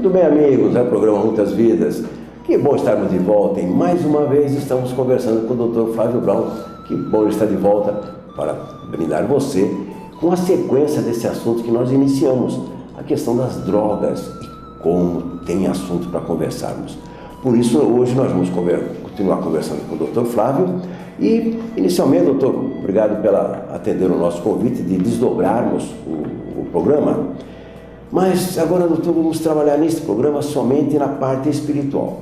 Tudo bem, amigos? É o programa Muitas Vidas. Que bom estarmos de volta e mais uma vez estamos conversando com o Dr. Flávio Brown. Que bom estar de volta para brindar você com a sequência desse assunto que nós iniciamos, a questão das drogas e como tem assunto para conversarmos. Por isso, hoje nós vamos continuar conversando com o Dr. Flávio e, inicialmente, doutor, obrigado pela atender o nosso convite de desdobrarmos o programa. Mas agora, doutor, vamos trabalhar nesse programa somente na parte espiritual.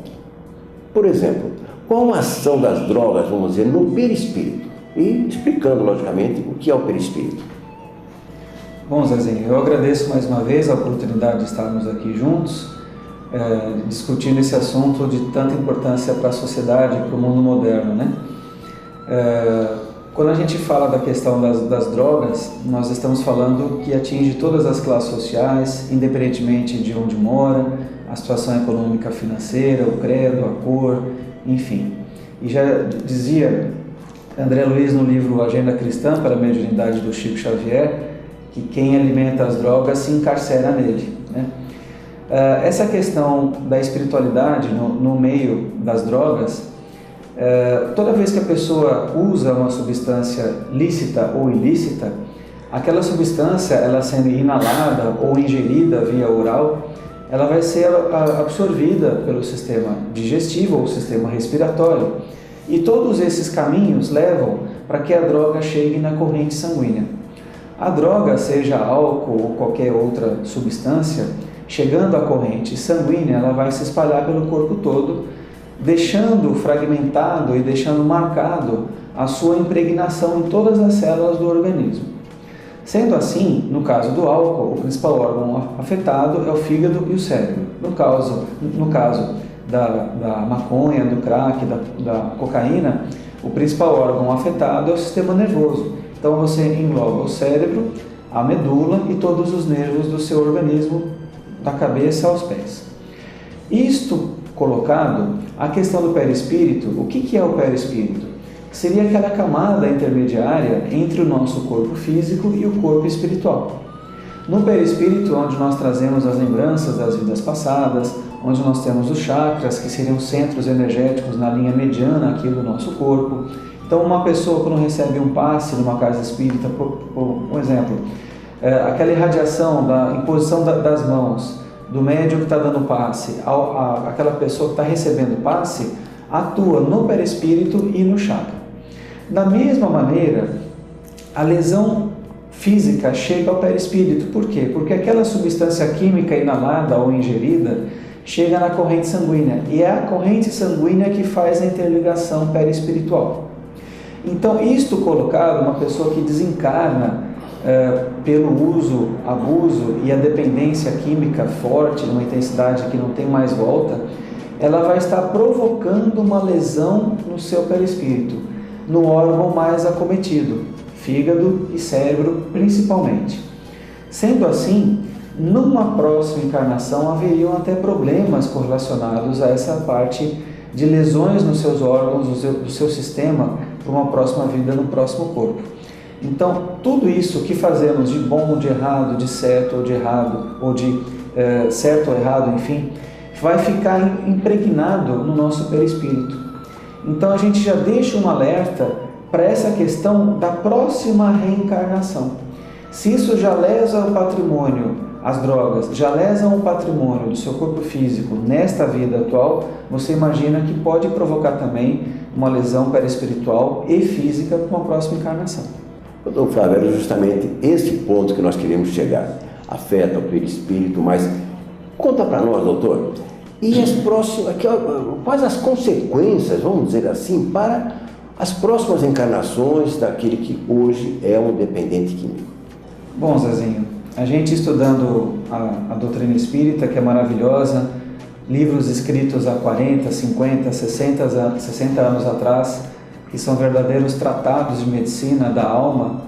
Por exemplo, qual a ação das drogas, vamos dizer, no perispírito? E explicando, logicamente, o que é o perispírito. Bom, Zezinho, eu agradeço mais uma vez a oportunidade de estarmos aqui juntos, discutindo esse assunto de tanta importância para a sociedade, para o mundo moderno, né? Quando a gente fala da questão das drogas, nós estamos falando que atinge todas as classes sociais, independentemente de onde mora, a situação econômica, financeira, o credo, a cor, enfim. E já dizia André Luiz no livro Agenda Cristã para a Mediunidade do Chico Xavier, que quem alimenta as drogas se encarcera nele, né? Essa questão da espiritualidade no meio das drogas, toda vez que a pessoa usa uma substância lícita ou ilícita, aquela substância, ela sendo inalada ou ingerida via oral, ela vai ser absorvida pelo sistema digestivo ou sistema respiratório. E todos esses caminhos levam para que a droga chegue na corrente sanguínea. A droga, seja álcool ou qualquer outra substância, chegando à corrente sanguínea, ela vai se espalhar pelo corpo todo, deixando fragmentado e deixando marcado a sua impregnação em todas as células do organismo. Sendo assim, no caso do álcool, o principal órgão afetado é o fígado e o cérebro. No caso da maconha, do crack, da cocaína, o principal órgão afetado é o sistema nervoso. Então você engloba o cérebro, a medula e todos os nervos do seu organismo, da cabeça aos pés. Isto colocado, a questão do perispírito, o que é o perispírito? Seria aquela camada intermediária entre o nosso corpo físico e o corpo espiritual. No perispírito, onde nós trazemos as lembranças das vidas passadas, onde nós temos os chakras, que seriam centros energéticos na linha mediana aqui do nosso corpo. Então, uma pessoa quando recebe um passe numa casa espírita, por um exemplo, aquela irradiação da imposição das mãos, do médium que está dando passe, aquela pessoa que está recebendo passe, atua no perispírito e no chakra. Da mesma maneira, a lesão física chega ao perispírito. Por quê? Porque aquela substância química inalada ou ingerida chega na corrente sanguínea, e é a corrente sanguínea que faz a interligação perispiritual. Então, isto colocado, uma pessoa que desencarna pelo uso, abuso e a dependência química forte, numa intensidade que não tem mais volta, ela vai estar provocando uma lesão no seu perispírito, no órgão mais acometido, fígado e cérebro principalmente. Sendo assim, numa próxima encarnação haveriam até problemas correlacionados a essa parte de lesões nos seus órgãos, do seu sistema, para uma próxima vida no próximo corpo. Então, tudo isso que fazemos de bom, de errado, de certo ou de errado, ou de certo ou errado, enfim, vai ficar impregnado no nosso perispírito. Então, a gente já deixa um alerta para essa questão da próxima reencarnação. Se isso já lesa o patrimônio, as drogas, já lesam o patrimônio do seu corpo físico nesta vida atual, você imagina que pode provocar também uma lesão perispiritual e física para uma próxima encarnação. Doutor Flávio, era justamente esse ponto que nós queríamos chegar. Afeta o perispírito, mas conta para nós, doutor, e as próximas, quais as consequências, vamos dizer assim, para as próximas encarnações daquele que hoje é um dependente químico? Bom, Zezinho, a gente estudando a doutrina espírita, que é maravilhosa, livros escritos há 40, 50, 60 anos atrás, que são verdadeiros tratados de medicina da alma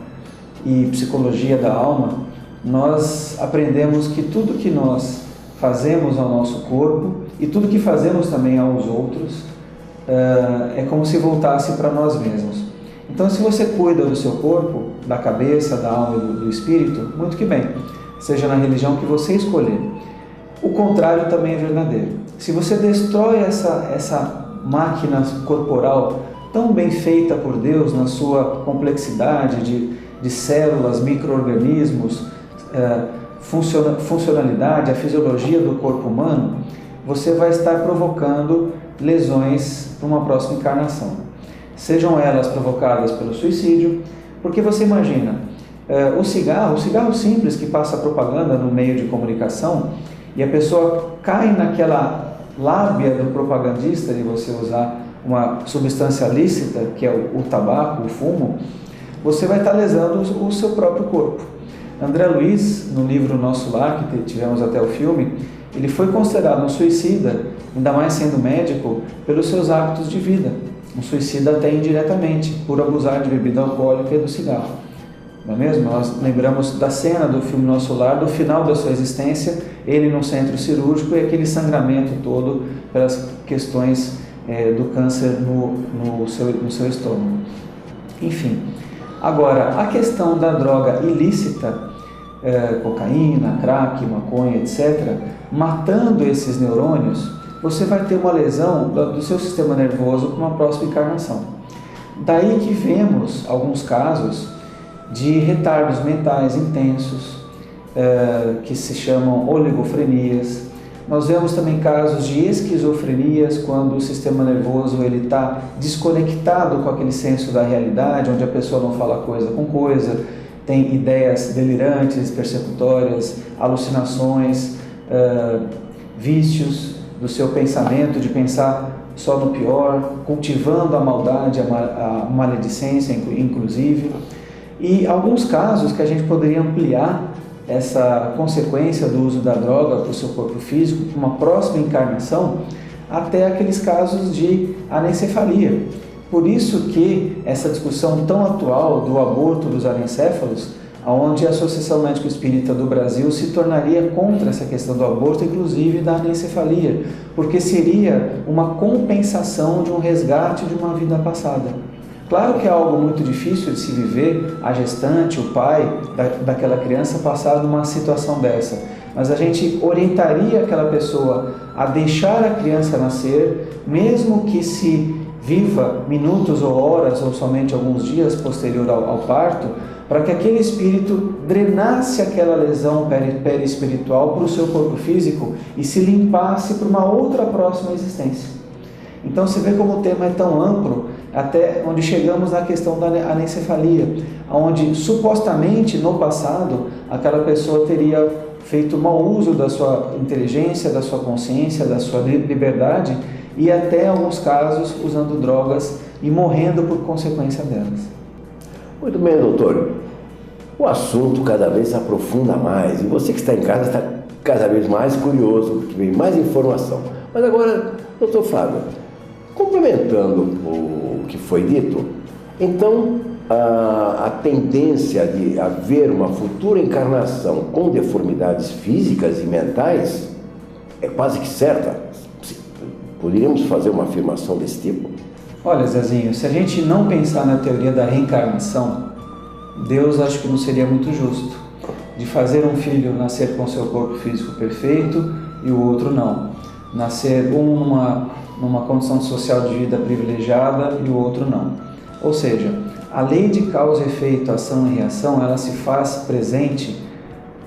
e psicologia da alma, nós aprendemos que tudo que nós fazemos ao nosso corpo e tudo que fazemos também aos outros é como se voltasse para nós mesmos. Então, se você cuida do seu corpo, da cabeça, da alma e do espírito, muito que bem, seja na religião que você escolher. O contrário também é verdadeiro. Se você destrói essa máquina corporal tão bem feita por Deus na sua complexidade de células, micro-organismos, funcionalidade, a fisiologia do corpo humano, você vai estar provocando lesões para uma próxima encarnação. Sejam elas provocadas pelo suicídio, porque você imagina, o cigarro simples que passa propaganda no meio de comunicação e a pessoa cai naquela lábia do propagandista de você usar uma substância lícita, que é o tabaco, o fumo, você vai estar lesando o seu próprio corpo. André Luiz, no livro Nosso Lar, que tivemos até o filme, ele foi considerado um suicida, ainda mais sendo médico, pelos seus hábitos de vida. Um suicida até indiretamente, por abusar de bebida alcoólica e do cigarro. Não é mesmo? Nós lembramos da cena do filme Nosso Lar, do final da sua existência, ele no centro cirúrgico e aquele sangramento todo pelas questões do câncer no seu estômago. Enfim, agora, a questão da droga ilícita, cocaína, crack, maconha, etc., matando esses neurônios, você vai ter uma lesão do seu sistema nervoso para uma próxima encarnação. Daí que vemos alguns casos de retardos mentais intensos, que se chamam oligofrenias. Nós vemos também casos de esquizofrenias, quando o sistema nervoso está desconectado com aquele senso da realidade, onde a pessoa não fala coisa com coisa, tem ideias delirantes, persecutórias, alucinações, vícios do seu pensamento, de pensar só no pior, cultivando a maldade, a maledicência, inclusive. E alguns casos que a gente poderia ampliar essa consequência do uso da droga para o seu corpo físico, para uma próxima encarnação, até aqueles casos de anencefalia. Por isso que essa discussão tão atual do aborto dos anencéfalos, onde a Associação Médico Espírita do Brasil se tornaria contra essa questão do aborto, inclusive da anencefalia, porque seria uma compensação de um resgate de uma vida passada. Claro que é algo muito difícil de se viver, a gestante, o pai daquela criança passar numa situação dessa, mas a gente orientaria aquela pessoa a deixar a criança nascer, mesmo que se viva minutos ou horas ou somente alguns dias posterior ao parto, para que aquele espírito drenasse aquela lesão perispiritual para o seu corpo físico e se limpasse para uma outra próxima existência. Então você vê como o tema é tão amplo, até onde chegamos na questão da anencefalia, onde supostamente no passado aquela pessoa teria feito mau uso da sua inteligência, da sua consciência, da sua liberdade e até, em alguns casos, usando drogas e morrendo por consequência delas. Muito bem, doutor. O assunto cada vez se aprofunda mais e você que está em casa está cada vez mais curioso, porque vem mais informação. Mas agora, doutor Fábio, complementando o que foi dito, então a tendência de haver uma futura encarnação com deformidades físicas e mentais é quase que certa. Poderíamos fazer uma afirmação desse tipo? Olha, Zezinho, se a gente não pensar na teoria da reencarnação, Deus acho que não seria muito justo de fazer um filho nascer com seu corpo físico perfeito e o outro não. Nascer numa condição social de vida privilegiada e o outro não. Ou seja, a lei de causa e efeito, ação e reação, ela se faz presente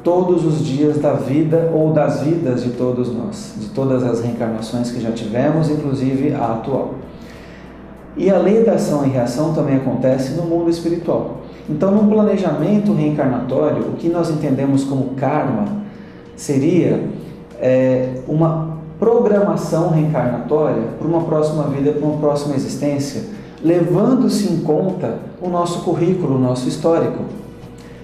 todos os dias da vida ou das vidas de todos nós, de todas as reencarnações que já tivemos, inclusive a atual. E a lei da ação e reação também acontece no mundo espiritual. Então, num planejamento reencarnatório, o que nós entendemos como karma seria uma programação reencarnatória para uma próxima vida, para uma próxima existência, levando-se em conta o nosso currículo, o nosso histórico.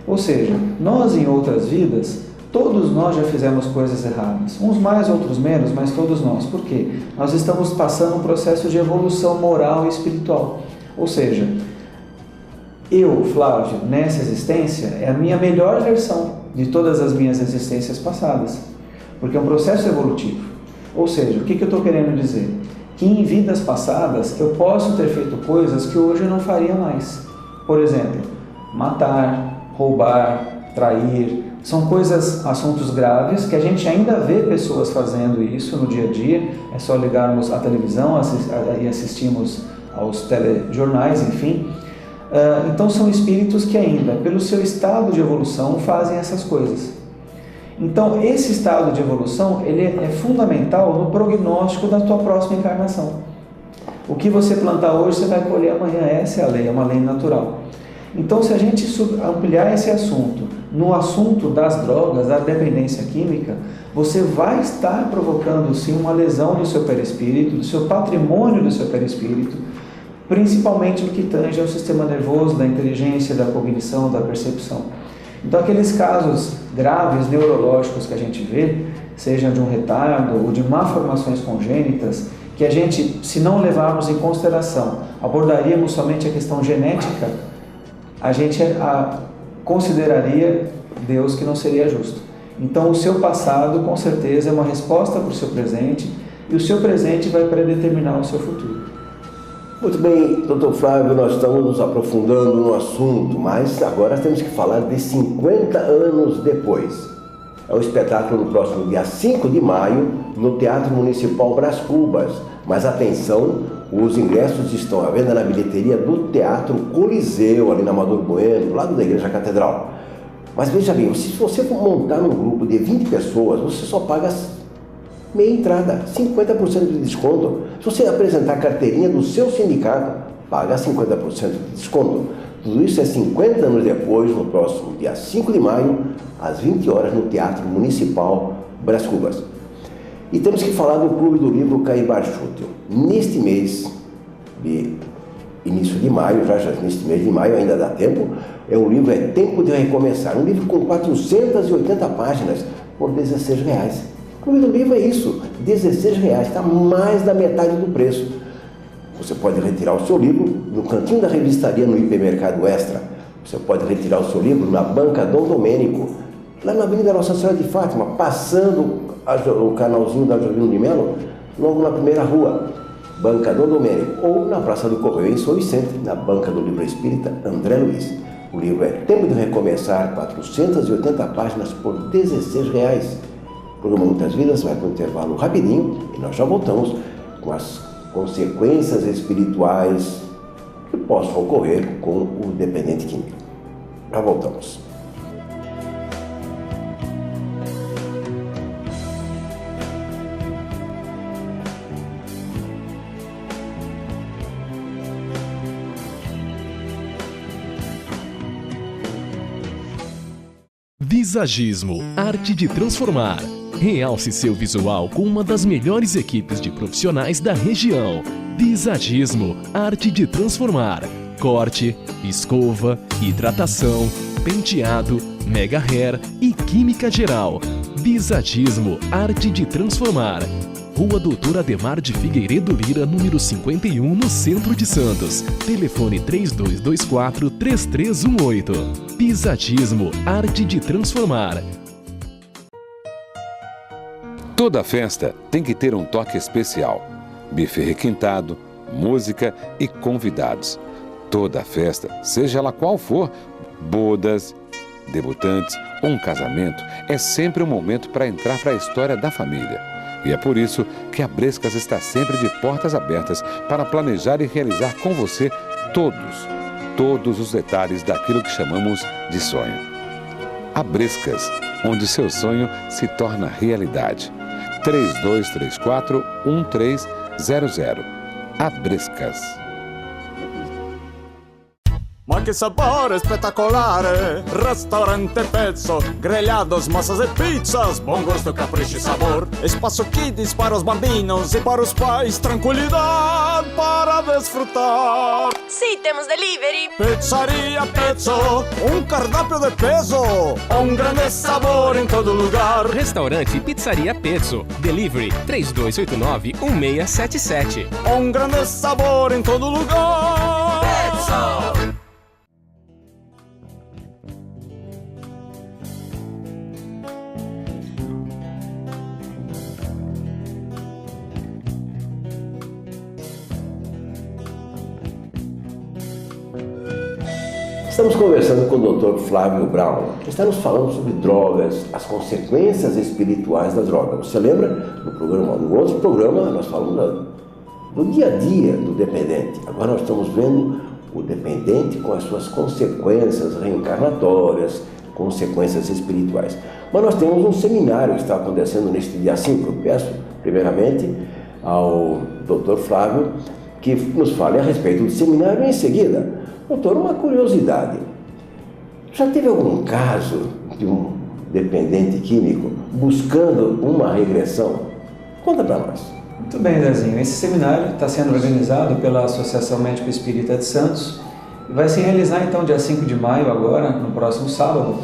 Ou seja, nós em outras vidas, todos nós já fizemos coisas erradas, uns mais, outros menos, mas todos nós. Por quê? Nós estamos passando um processo de evolução moral e espiritual. Ou seja, eu, Flávio, nessa existência, é a minha melhor versão de todas as minhas existências passadas, porque é um processo evolutivo. Ou seja, o que eu estou querendo dizer? Que em vidas passadas eu posso ter feito coisas que hoje eu não faria mais. Por exemplo, matar, roubar, trair, São assuntos graves, que a gente ainda vê pessoas fazendo isso no dia a dia. É só ligarmos a televisão e assistirmos aos telejornais, enfim. Então são espíritos que ainda, pelo seu estado de evolução, fazem essas coisas. Então esse estado de evolução, ele é fundamental no prognóstico da tua próxima encarnação. O que você plantar hoje, você vai colher amanhã. Essa é a lei, é uma lei natural. Então, se a gente ampliar esse assunto no assunto das drogas, da dependência química, você vai estar provocando sim uma lesão do seu perispírito, do seu patrimônio do seu perispírito, principalmente no que tange ao sistema nervoso, da inteligência, da cognição, da percepção. Então, aqueles casos graves neurológicos que a gente vê, seja de um retardo ou de malformações congênitas, que a gente, se não levarmos em consideração, abordaríamos somente a questão genética, a gente consideraria Deus que não seria justo. Então o seu passado com certeza é uma resposta para o seu presente, e o seu presente vai predeterminar o seu futuro. Muito bem, Dr. Flávio, nós estamos nos aprofundando no assunto, mas agora temos que falar de 50 anos depois. É um espetáculo no próximo dia 5 de maio, no Teatro Municipal Brás Cubas. Mas atenção, os ingressos estão à venda na bilheteria do Teatro Coliseu, ali na Amador Bueno, do lado da Igreja Catedral. Mas veja bem, se você for montar um grupo de 20 pessoas, você só paga meia entrada, 50% de desconto. Se você apresentar a carteirinha do seu sindicato, paga 50% de desconto. Tudo isso é 50 anos depois, no próximo dia 5 de maio, às 20 horas, no Teatro Municipal Brás Cubas. E temos que falar do Clube do Livro Caibar Schutel. Neste mês de início de maio, já neste mês de maio ainda dá tempo, o livro É Tempo de Recomeçar. Um livro com 480 páginas por R$16. O Clube do Livro é isso, R$16, está mais da metade do preço. Você pode retirar o seu livro no cantinho da revistaria no Hipermercado Extra. Você pode retirar o seu livro na Banca Dom Domênico, lá na Avenida Nossa Senhora de Fátima, passando o canalzinho da Jovino de Melo, logo na primeira rua, Banca Dom Domênico, ou na Praça do Correio, em São Vicente, na Banca do Livro Espírita André Luiz. O livro É Tempo de Recomeçar, 480 páginas por R$16. O programa Muitas Vidas vai para um intervalo rapidinho e nós já voltamos com as consequências espirituais que possam ocorrer com o dependente químico. Já voltamos. Visagismo, arte de transformar. Realce seu visual com uma das melhores equipes de profissionais da região. Visagismo, arte de transformar. Corte, escova, hidratação, penteado, mega hair e química geral. Visagismo, arte de transformar. Rua Doutor Ademar de Figueiredo Lira, número 51, no centro de Santos. Telefone 3224-3318. Visagismo, arte de transformar. Toda festa tem que ter um toque especial. Bife requintado, música e convidados. Toda festa, seja ela qual for, bodas, debutantes ou um casamento, é sempre um momento para entrar para a história da família. E é por isso que a Brescas está sempre de portas abertas para planejar e realizar com você todos os detalhes daquilo que chamamos de sonho. A Brescas, onde seu sonho se torna realidade. 3234-1300. A Brescas. Ma che sapore spettacolare! Restaurante Pezzo, grelhados, massas e pizzas, bom gosto, capricho e sabor. Espaço Kids para os bambinos e para os pais, tranquilidade para desfrutar. Sim, temos delivery. Pizzaria Pezzo, cardápio de peso, grande sabor em todo lugar. Restaurante Pizzaria Pezzo, delivery 3289-1677. Grande sabor em todo lugar. Pezzo. Estamos conversando com o Dr. Flávio Brown, que está nos falando sobre drogas, as consequências espirituais das drogas. Você lembra? No outro programa, nós falamos do dia a dia do dependente. Agora nós estamos vendo o dependente com as suas consequências reencarnatórias, consequências espirituais. Mas nós temos um seminário que está acontecendo neste dia 5. Eu peço, primeiramente, ao Dr. Flávio que nos fale a respeito do seminário. Em seguida, doutor, uma curiosidade. Já teve algum caso de um dependente químico buscando uma regressão? Conta para nós. Muito bem, Zezinho. Esse seminário está sendo organizado pela Associação Médico Espírita de Santos e vai se realizar então dia 5 de maio, agora, no próximo sábado,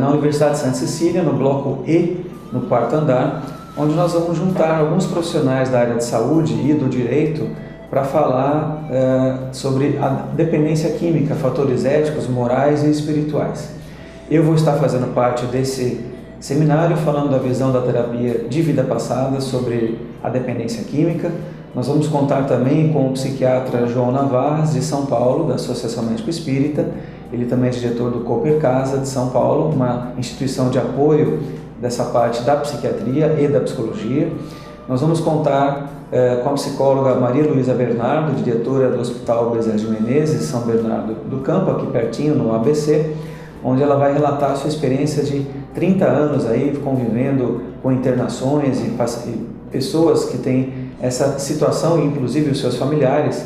na Universidade de Santa Cecília, no bloco E, no 4º andar, onde nós vamos juntar alguns profissionais da área de saúde e do direito para falar sobre a dependência química, fatores éticos, morais e espirituais. Eu vou estar fazendo parte desse seminário falando da visão da terapia de vida passada sobre a dependência química. Nós vamos contar também com o psiquiatra João Navarro, de São Paulo, da Associação Médico Espírita. Ele também é diretor do Cooper Casa de São Paulo, uma instituição de apoio dessa parte da psiquiatria e da psicologia. Nós vamos contar com a psicóloga Maria Luísa Bernardo, diretora do Hospital Bezerra de Menezes, São Bernardo do Campo, aqui pertinho, no ABC, onde ela vai relatar a sua experiência de 30 anos aí convivendo com internações e pessoas que têm essa situação, inclusive os seus familiares,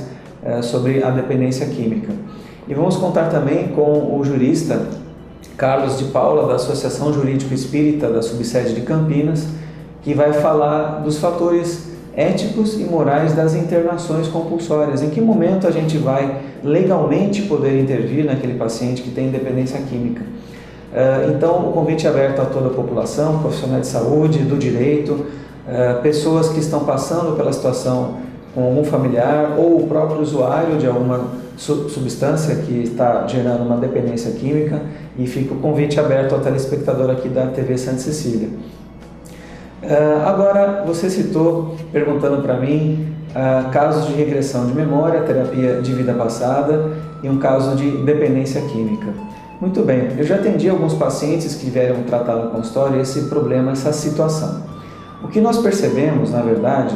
sobre a dependência química. E vamos contar também com o jurista Carlos de Paula, da Associação Jurídico Espírita da subsede de Campinas, que vai falar dos fatores éticos e morais das internações compulsórias. Em que momento a gente vai legalmente poder intervir naquele paciente que tem dependência química? Então, o convite é aberto a toda a população, profissionais de saúde, do direito, pessoas que estão passando pela situação com algum familiar ou o próprio usuário de alguma substância que está gerando uma dependência química, e fica o convite aberto ao telespectador aqui da TV Santa Cecília. Agora, você citou, perguntando para mim, casos de regressão de memória, terapia de vida passada e um caso de dependência química. Muito bem, eu já atendi alguns pacientes que vieram tratar no consultório esse problema, essa situação. O que nós percebemos, na verdade,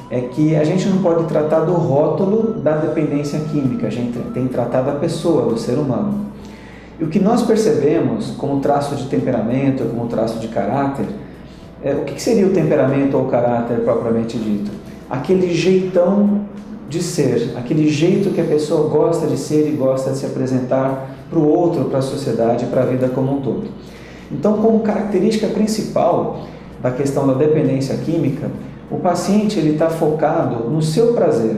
é que a gente não pode tratar do rótulo da dependência química, a gente tem que tratar da pessoa, do ser humano. E o que nós percebemos como traço de temperamento, como traço de caráter, o que seria o temperamento ou o caráter propriamente dito? Aquele jeitão de ser, aquele jeito que a pessoa gosta de ser e gosta de se apresentar para o outro, para a sociedade, para a vida como um todo. Então, como característica principal da questão da dependência química, o paciente está focado no seu prazer,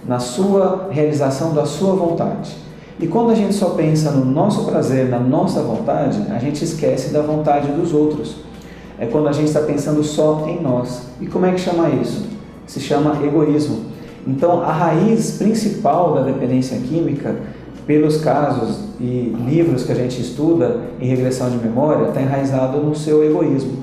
na sua realização da sua vontade. E quando a gente só pensa no nosso prazer, na nossa vontade, a gente esquece da vontade dos outros. É quando a gente está pensando só em nós. E como é que chama isso? Se chama egoísmo. Então, a raiz principal da dependência química, pelos casos e livros que a gente estuda em regressão de memória, está enraizado no seu egoísmo.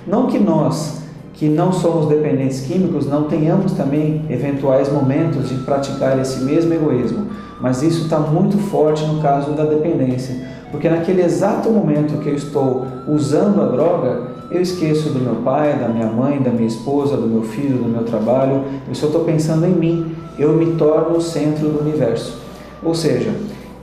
Não que nós, que não somos dependentes químicos, não tenhamos também eventuais momentos de praticar esse mesmo egoísmo, mas isso está muito forte no caso da dependência, porque naquele exato momento que eu estou usando a droga, eu esqueço do meu pai, da minha mãe, da minha esposa, do meu filho, do meu trabalho, eu só estou pensando em mim, eu me torno o centro do universo. Ou seja,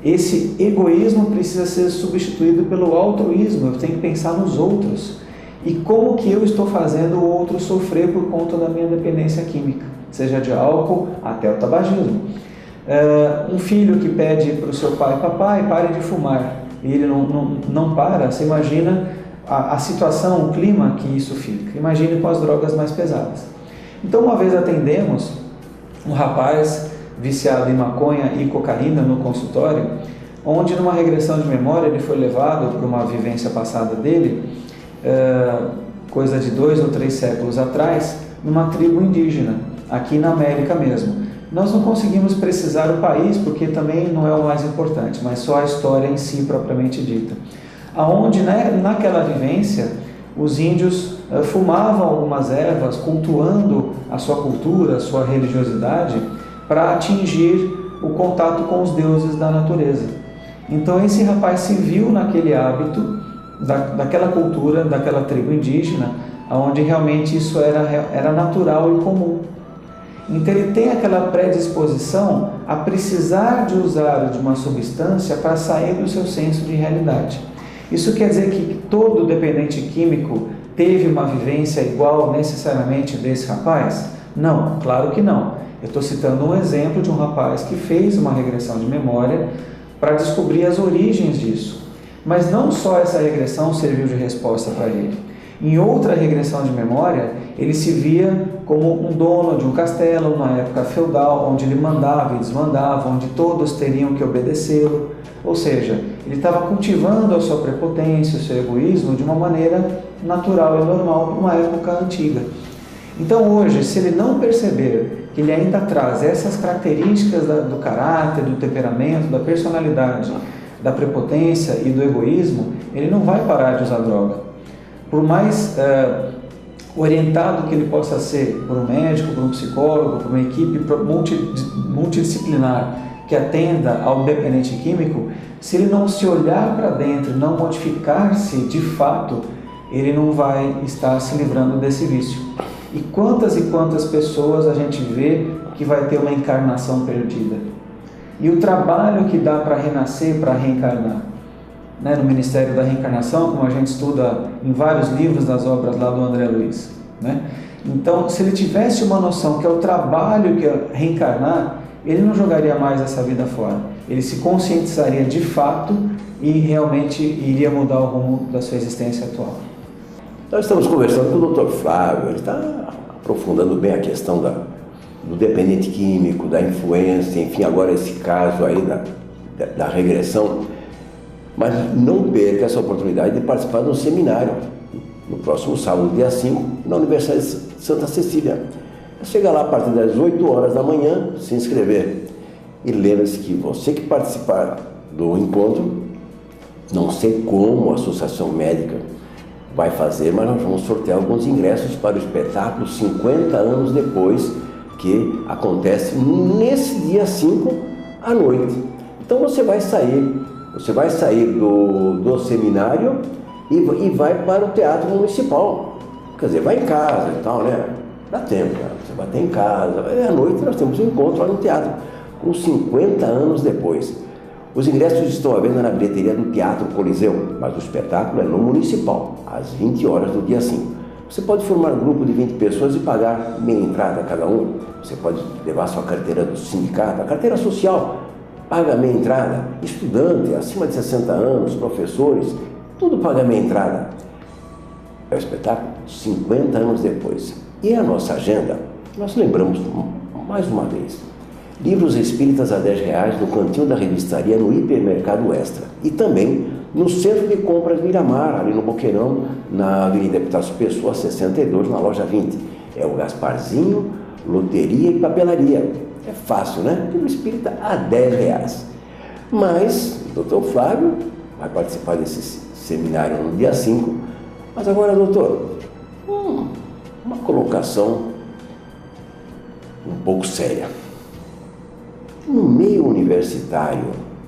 esse egoísmo precisa ser substituído pelo altruísmo, eu tenho que pensar nos outros. E como que eu estou fazendo o outro sofrer por conta da minha dependência química, seja de álcool até o tabagismo. Um filho que pede para o seu pai, papai, pare de fumar, e ele não para, você imagina a situação, o clima que isso fica. Imagine com as drogas mais pesadas. Então, uma vez atendemos um rapaz viciado em maconha e cocaína no consultório, onde numa regressão de memória ele foi levado para uma vivência passada dele, coisa de 2 ou 3 séculos atrás, numa tribo indígena, aqui na América mesmo. Nós não conseguimos precisar o país, porque também não é o mais importante, mas só a história em si propriamente dita. Aonde, né, naquela vivência, os índios fumavam algumas ervas, cultuando a sua cultura, a sua religiosidade, para atingir o contato com os deuses da natureza. Então esse rapaz se viu naquele hábito, daquela cultura, daquela tribo indígena, onde realmente isso era natural e comum. Então ele tem aquela predisposição a precisar de usar de uma substância para sair do seu senso de realidade. Isso quer dizer que todo dependente químico teve uma vivência igual necessariamente desse rapaz? Não, claro que não. Eu estou citando um exemplo de um rapaz que fez uma regressão de memória para descobrir as origens disso. Mas não só essa regressão serviu de resposta para ele. Em outra regressão de memória, ele se via como um dono de um castelo, numa época feudal, onde ele mandava e desmandava, onde todos teriam que obedecê-lo. Ou seja, ele estava cultivando a sua prepotência, o seu egoísmo de uma maneira natural e normal para uma época antiga. Então hoje, se ele não perceber que ele ainda traz essas características do caráter, do temperamento, da personalidade, da prepotência e do egoísmo, ele não vai parar de usar droga. Por mais orientado que ele possa ser por um médico, por um psicólogo, por uma equipe multidisciplinar que atenda ao dependente químico, se ele não se olhar para dentro, não modificar-se de fato, ele não vai estar se livrando desse vício. E quantas pessoas a gente vê que vai ter uma encarnação perdida. E o trabalho que dá para renascer, para reencarnar. Né, no Ministério da Reencarnação, como a gente estuda em vários livros das obras lá do André Luiz. Né? Então, se ele tivesse uma noção que é o trabalho que é reencarnar, ele não jogaria mais essa vida fora. Ele se conscientizaria de fato e realmente iria mudar o rumo da sua existência atual. Nós estamos conversando com o Dr. Flávio, ele está aprofundando bem a questão do dependente químico, da influência, enfim, agora esse caso aí da regressão. Mas não perca essa oportunidade de participar de um seminário no próximo sábado, dia 5, na Universidade de Santa Cecília. Chega lá a partir das 8 horas da manhã, se inscrever. E lembre-se que você que participar do encontro, não sei como a Associação Médica vai fazer, mas nós vamos sortear alguns ingressos para o espetáculo 50 anos depois, que acontece nesse dia 5 à noite. Então você vai sair do seminário e vai para o Teatro Municipal. Quer dizer, vai em casa e tal, né? Dá tempo, né? Você vai ter em casa. À noite nós temos um encontro lá no teatro, com 50 anos depois. Os ingressos estão à venda na bilheteria do Teatro Coliseu, mas o espetáculo é no Municipal, às 20 horas do dia 5. Você pode formar um grupo de 20 pessoas e pagar meia entrada cada um. Você pode levar sua carteira do sindicato, a carteira social, paga meia entrada. Estudante, acima de 60 anos, professores, tudo paga meia entrada. É o espetáculo 50 anos depois. E a nossa agenda, nós lembramos mais uma vez. Livros espíritas a R$10 no cantinho da revistaria no Hipermercado Extra. E também no Centro de Compras Miramar, ali no Boqueirão, na Avenida Epitácio Pessoa, 62, na loja 20. É o Gasparzinho, Loteria e Papelaria. É fácil, né? Livro espírita a R$10. Mas o doutor Flávio vai participar desse seminário no dia 5. Mas agora, doutor, uma colocação um pouco séria. No meio universitário,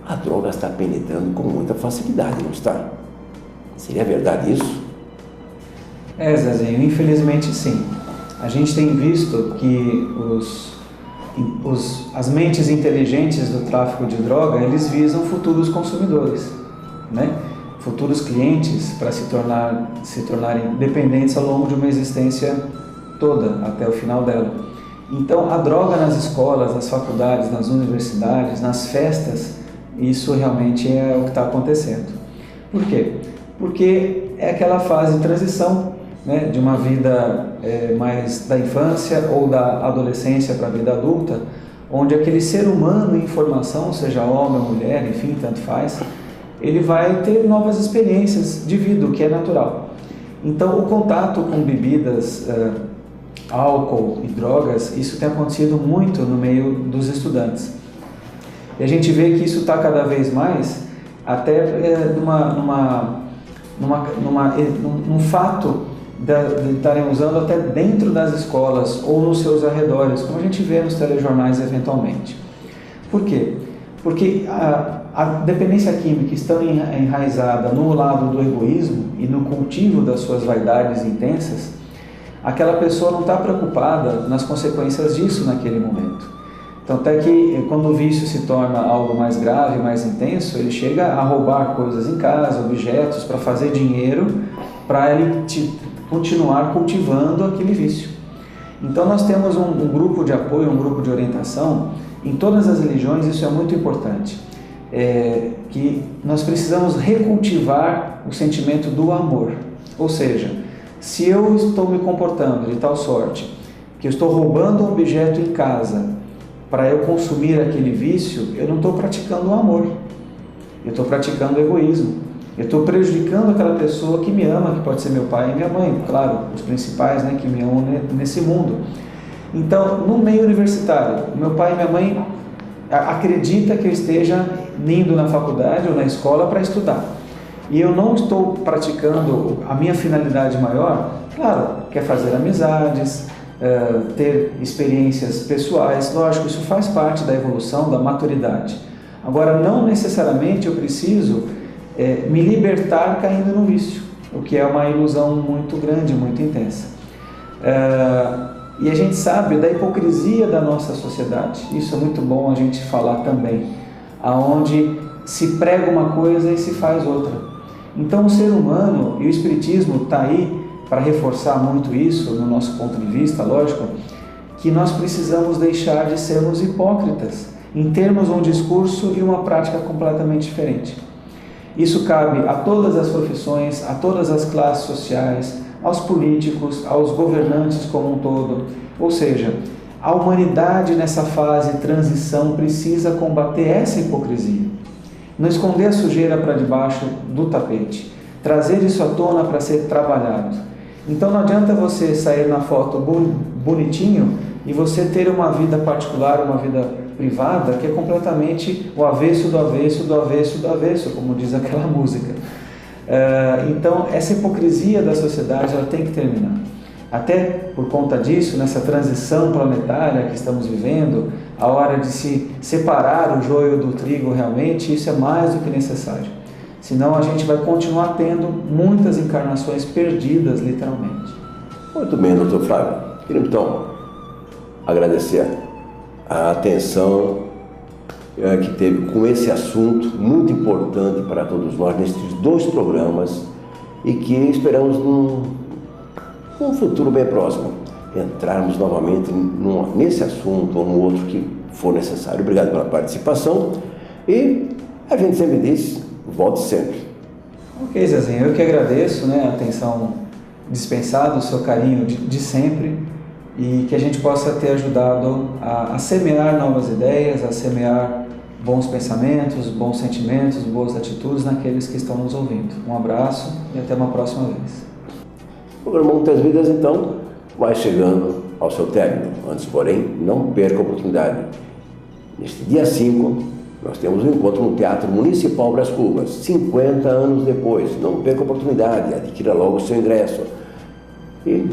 a droga está penetrando com muita facilidade, não está? Seria verdade isso? Zezinho, infelizmente sim. A gente tem visto que as mentes inteligentes do tráfico de droga, eles visam futuros consumidores, né? Futuros clientes para se tornarem dependentes ao longo de uma existência toda, até o final dela. Então, a droga nas escolas, nas faculdades, nas universidades, nas festas, isso realmente é o que está acontecendo. Por quê? Porque é aquela fase de transição, né, de uma vida mais da infância ou da adolescência para a vida adulta, onde aquele ser humano em formação, seja homem ou mulher, enfim, tanto faz, ele vai ter novas experiências de vida, o que é natural. Então, o contato com bebidas, álcool e drogas, isso tem acontecido muito no meio dos estudantes. E a gente vê que isso está cada vez mais, até num fato de estarem usando até dentro das escolas ou nos seus arredores, como a gente vê nos telejornais eventualmente. Por quê? Porque a dependência química está enraizada no lado do egoísmo e no cultivo das suas vaidades intensas, aquela pessoa não está preocupada nas consequências disso naquele momento. Então, até que quando o vício se torna algo mais grave, mais intenso, ele chega a roubar coisas em casa, objetos, para fazer dinheiro, para ele continuar cultivando aquele vício. Então, nós temos um grupo de apoio, um grupo de orientação. Em todas as religiões isso é muito importante, que nós precisamos recultivar o sentimento do amor. Ou seja, se eu estou me comportando de tal sorte que eu estou roubando um objeto em casa para eu consumir aquele vício, eu não estou praticando o amor, eu estou praticando o egoísmo, eu estou prejudicando aquela pessoa que me ama, que pode ser meu pai e minha mãe, claro, os principais, né, que me amam nesse mundo. Então, no meio universitário, meu pai e minha mãe acreditam que eu esteja indo na faculdade ou na escola para estudar. E eu não estou praticando a minha finalidade maior, claro, que é fazer amizades, ter experiências pessoais, lógico, isso faz parte da evolução, da maturidade. Agora, não necessariamente eu preciso me libertar caindo no vício, o que é uma ilusão muito grande, muito intensa. E a gente sabe da hipocrisia da nossa sociedade, isso é muito bom a gente falar também, aonde se prega uma coisa e se faz outra. Então o ser humano e o espiritismo está aí para reforçar muito isso, no nosso ponto de vista, lógico, que nós precisamos deixar de sermos hipócritas, em termos um discurso e uma prática completamente diferente. Isso cabe a todas as profissões, a todas as classes sociais, aos políticos, aos governantes como um todo. Ou seja, a humanidade nessa fase de transição precisa combater essa hipocrisia. Não esconder a sujeira para debaixo do tapete. Trazer isso à tona para ser trabalhado. Então não adianta você sair na foto bonitinho e você ter uma vida particular, uma vida privada, que é completamente o avesso do avesso, do avesso, do avesso, como diz aquela música. Então essa hipocrisia da sociedade ela tem que terminar. Até por conta disso, nessa transição planetária que estamos vivendo, a hora de se separar o joio do trigo realmente, isso é mais do que necessário. Senão a gente vai continuar tendo muitas encarnações perdidas, literalmente. Muito bem, doutor Flávio. Queria então agradecer a atenção que teve com esse assunto muito importante para todos nós nesses 2 programas e que esperamos num futuro bem próximo entrarmos novamente nesse assunto ou no outro que for necessário. Obrigado pela participação e a gente sempre diz, volte sempre. Ok, Zezinho, eu que agradeço, a atenção dispensada, o seu carinho de sempre e que a gente possa ter ajudado a semear novas ideias, a semear bons pensamentos, bons sentimentos, boas atitudes naqueles que estão nos ouvindo. Um abraço e até uma próxima vez. O programa Muitas Vidas, então, vai chegando ao seu término. Antes, porém, não perca a oportunidade. Neste dia 5, nós temos um encontro no Teatro Municipal Brás Cubas, 50 anos depois. Não perca a oportunidade, adquira logo o seu ingresso. E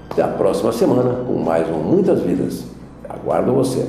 até a próxima semana com mais um Muitas Vidas. Aguardo você.